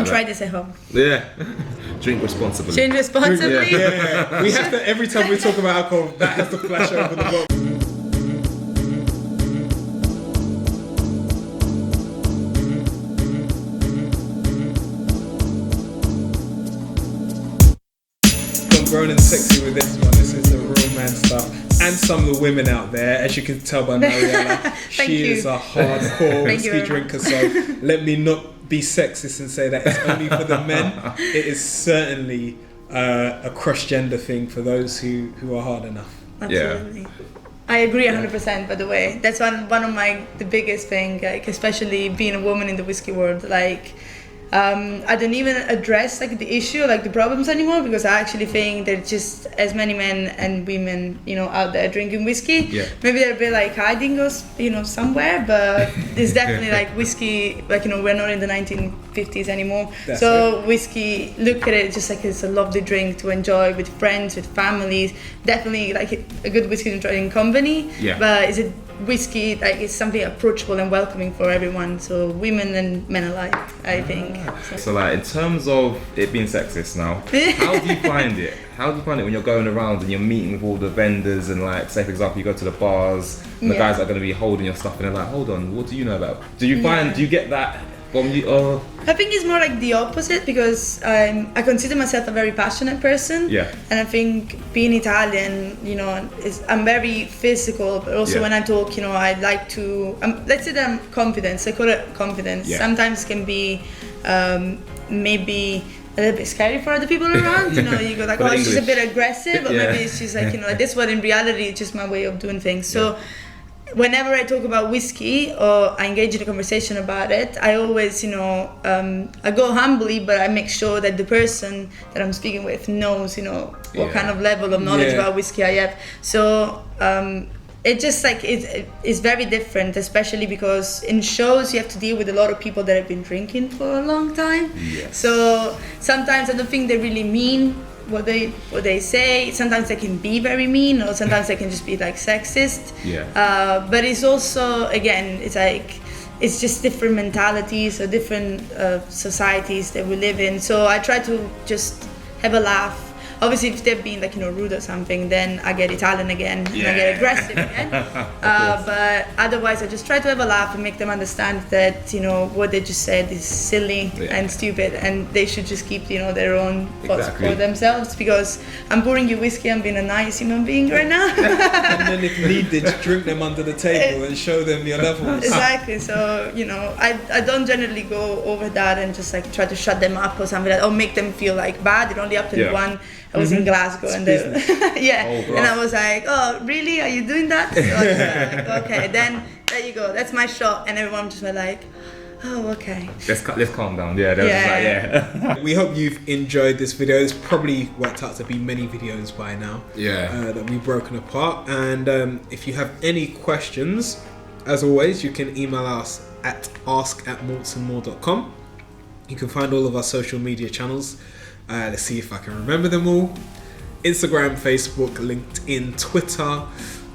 try this at home. Yeah. Drink responsibly. Drink responsibly. Yeah. We have to, every time we talk about alcohol, that has to flash over the bottle. Grown and sexy with this one. This is the real man stuff. And some of the women out there, as you can tell by Mariella, she is a hardcore whiskey drinker. So let me not be sexist and say that it's only for the men. It is certainly a cross-gender thing for those who are hard enough. Absolutely. Yeah. I agree 100%, by the way. That's one of the biggest thing, like, especially being a woman in the whiskey world. Like, I don't even address like the issue, like the problems anymore, because I actually think there's just as many men and women, out there drinking whiskey. Yeah. Maybe they're a bit like hiding us, somewhere, but it's definitely like whiskey, like, we're not in the 1950s anymore. That's so right. Whiskey, look at it just like it's a lovely drink to enjoy with friends, with families. Definitely like a good whiskey to enjoy in company. Yeah. But is it whiskey, like, it's something approachable and welcoming for everyone, so women and men alike, I think. So like, in terms of it being sexist now, how do you find it? How do you find it when you're going around and you're meeting with all the vendors and, like, say for example you go to the bars and the guys are going to be holding your stuff and they're like, hold on, what do you know about? Do you get that from you? I think it's more like the opposite, because I consider myself a very passionate person. Yeah. And I think being Italian, I'm very physical, but also when I talk, I like to, let's say that I'm confident. I call it confidence. Yeah. Sometimes it can be maybe a little bit scary for other people around. You go like, oh, she's a bit aggressive, or maybe she's like, like this. But in reality, it's just my way of doing things. So whenever I talk about whiskey or I engage in a conversation about it, I always, I go humbly, but I make sure that the person that I'm speaking with knows, what kind of level of knowledge about whiskey I have. So it just like, it's very different, especially because in shows you have to deal with a lot of people that have been drinking for a long time. Yes. So sometimes I don't think they really mean what they say. Sometimes they can be very mean, or sometimes they can just be like sexist. Yeah. But it's also, again, it's like, it's just different mentalities or different societies that we live in. So I try to just have a laugh. Obviously, if they're being like, rude or something, then I get Italian again and I get aggressive again. But otherwise, I just try to have a laugh and make them understand that, what they just said is silly and stupid, and they should just keep, their own thoughts for themselves, because I'm pouring you whiskey, I'm being a nice human being right now. And then if needed, drink them under the table and show them your levels. Exactly. So, I don't generally go over that and just like try to shut them up or something like that, or make them feel like bad. It only happened one. I was in Glasgow and and I was like, oh, really? Are you doing that? So I was like, okay, then there you go. That's my shot. And everyone just went like, oh, okay. Let's calm down. Yeah. We hope you've enjoyed this video. It's probably worked out to be many videos by now. Yeah. That we've broken apart. And if you have any questions, as always, you can email us at ask@mortsandmore.com. You can find all of our social media channels. Let's see if I can remember them all. Instagram, Facebook, LinkedIn, Twitter,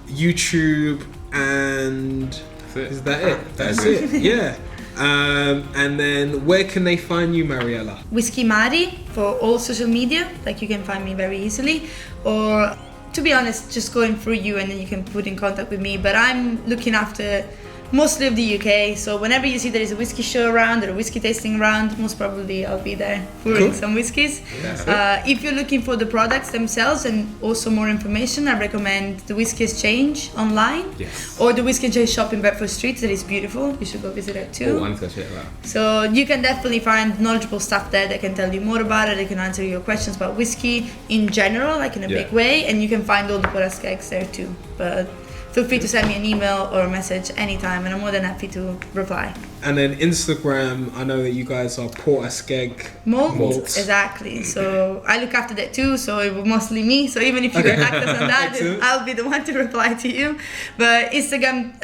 YouTube, and is that it? That's it. Yeah. And then where can they find you, Mariella? Whisky Mari for all social media. Like, you can find me very easily. Or, to be honest, just going through you and then you can put in contact with me. But I'm looking after mostly of the UK, so whenever you see there is a whiskey show around or a whiskey tasting around, most probably I'll be there pouring some whiskies. If you're looking for the products themselves and also more information, I recommend the Whisky Exchange online, or the Whisky Exchange shop in Bedford Street. That is beautiful. You should go visit it too. Oh, I'm gonna check that. So you can definitely find knowledgeable staff there that can tell you more about it. They can answer your questions about whiskey in general, like in a big way, and you can find all the Port Askaig there too. But feel free to send me an email or a message anytime, and I'm more than happy to reply. And then Instagram, I know that you guys are Port Askaig Morts. Exactly. So I look after that too, so it was mostly me. So even if you contact us on that, I'll be the one to reply to you. But Instagram,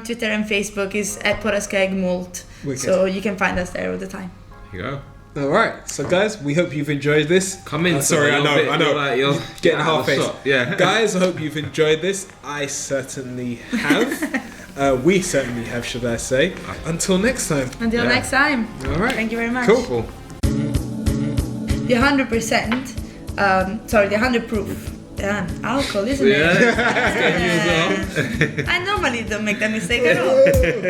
Twitter, and Facebook is at Port Askaig Malt. So you can find us there all the time. Here you go. All right, so guys, we hope you've enjoyed this. Come in. Sorry, I know. Like, you're getting half-faced. Yeah. Guys, I hope you've enjoyed this. I certainly have. We certainly have, should I say. Until next time. Until next time. All right. Thank you very much. Cool. The 100%, the 100 proof. Alcohol, isn't it? I normally don't make that mistake at all.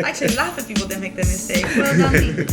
I actually laugh at people that make that mistake. Well done me.